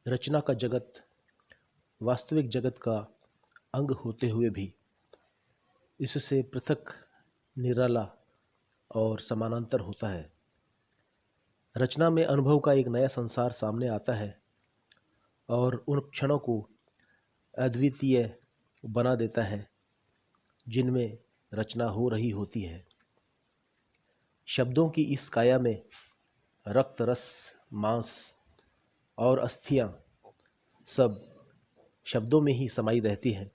रचना का जगत वास्तविक जगत का अंग होते हुए भी इससे पृथक, निराला और समानांतर होता है। रचना में अनुभव का एक नया संसार सामने आता है और उन क्षणों को अद्वितीय बना देता है जिनमें रचना हो रही होती है। शब्दों की इस काया में रक्त, रस, मांस और अस्थियां सब शब्दों में ही समाई रहती है।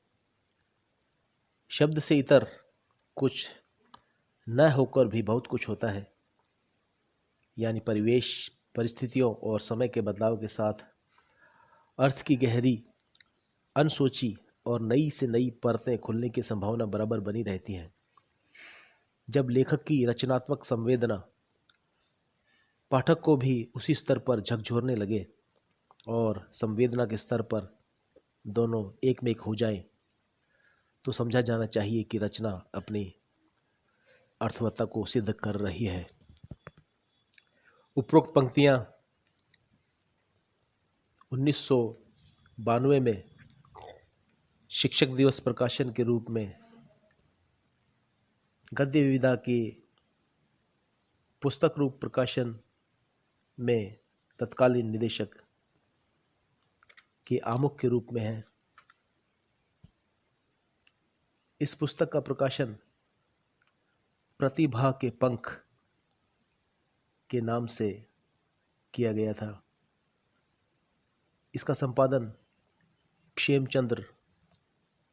शब्द से इतर कुछ न होकर भी बहुत कुछ होता है, यानी परिवेश, परिस्थितियों और समय के बदलाव के साथ अर्थ की गहरी, अनसोची और नई से नई परतें खुलने की संभावना बराबर बनी रहती है। जब लेखक की रचनात्मक संवेदना पाठक को भी उसी स्तर पर झकझोरने लगे और संवेदना के स्तर पर दोनों एक में एक हो जाएं, तो समझा जाना चाहिए कि रचना अपनी अर्थवत्ता को सिद्ध कर रही है। उपरोक्त पंक्तियां 1992 में शिक्षक दिवस प्रकाशन के रूप में गद्य विविधा के पुस्तक रूप प्रकाशन में तत्कालीन निदेशक के आमुख के रूप में है। इस पुस्तक का प्रकाशन प्रतिभा के पंख के नाम से किया गया था। इसका संपादन क्षेमचंद्र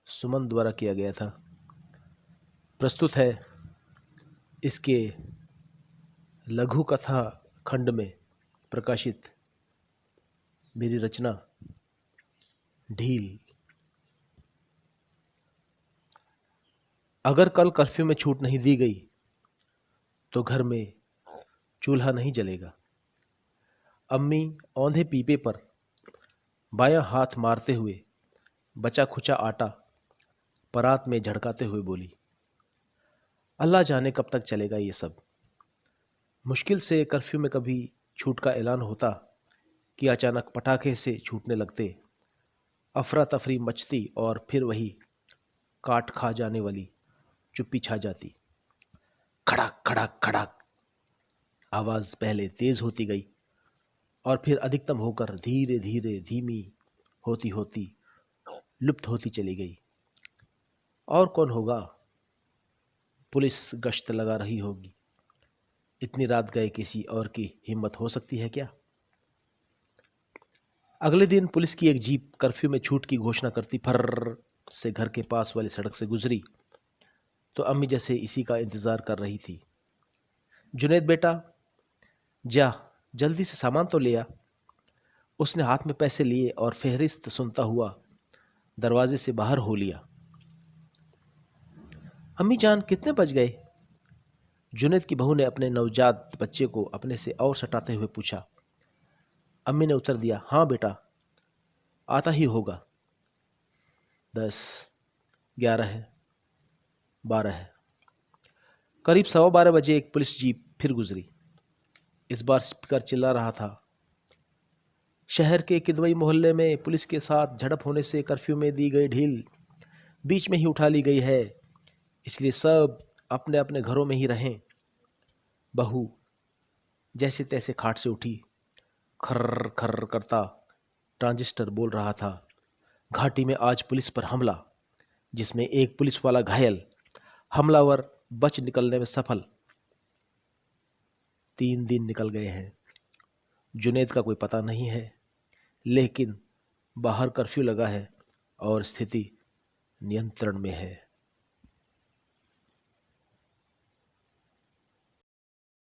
सुमन द्वारा किया गया था। प्रस्तुत है इसके लघु कथा खंड में प्रकाशित मेरी रचना ढील। अगर कल कर्फ्यू में छूट नहीं दी गई तो घर में चूल्हा नहीं जलेगा। अम्मी औंधे पीपे पर बायां हाथ मारते हुए बचा खुचा आटा परात में झड़काते हुए बोली, अल्लाह जाने कब तक चलेगा ये सब। मुश्किल से कर्फ्यू में कभी छूट का ऐलान होता कि अचानक पटाखे से छूटने लगते, अफरा तफरी मचती और फिर वही काट खा जाने वाली चुप्पी छा जाती। खड़ाक खड़ाक खड़ाक आवाज पहले तेज होती गई और फिर अधिकतम होकर धीरे धीरे धीमी होती होती लुप्त होती चली गई। और कौन होगा? पुलिस गश्त लगा रही होगी। इतनी रात गए किसी और की हिम्मत हो सकती है क्या? अगले दिन पुलिस की एक जीप कर्फ्यू में छूट की घोषणा करती फर्र से घर के पास वाली सड़क से गुजरी तो अम्मी जैसे इसी का इंतजार कर रही थी। जुनैद बेटा, जा जल्दी से सामान तो ले आ। उसने हाथ में पैसे लिए और फेहरिस्त सुनता हुआ दरवाजे से बाहर हो लिया। अम्मी जान, कितने बज गए? जुनैद की बहू ने अपने नवजात बच्चे को अपने से और सटाते हुए पूछा। अम्मी ने उत्तर दिया, हाँ बेटा, आता ही होगा। 10, 11 है, 12 है। करीब 12:15 बजे एक पुलिस जीप फिर गुजरी। इस बार स्पीकर चिल्ला रहा था, शहर के किदवई मोहल्ले में पुलिस के साथ झड़प होने से कर्फ्यू में दी गई ढील बीच में ही उठा ली गई है, इसलिए सब अपने अपने घरों में ही रहें। बहू जैसे तैसे खाट से उठी। खर्र खर्र करता ट्रांजिस्टर बोल रहा था, घाटी में आज पुलिस पर हमला, जिसमें एक पुलिस वाला घायल, हमलावर बच निकलने में सफल। 3 दिन निकल गए हैं। जुनैद का कोई पता नहीं है, लेकिन बाहर कर्फ्यू लगा है और स्थिति नियंत्रण में है।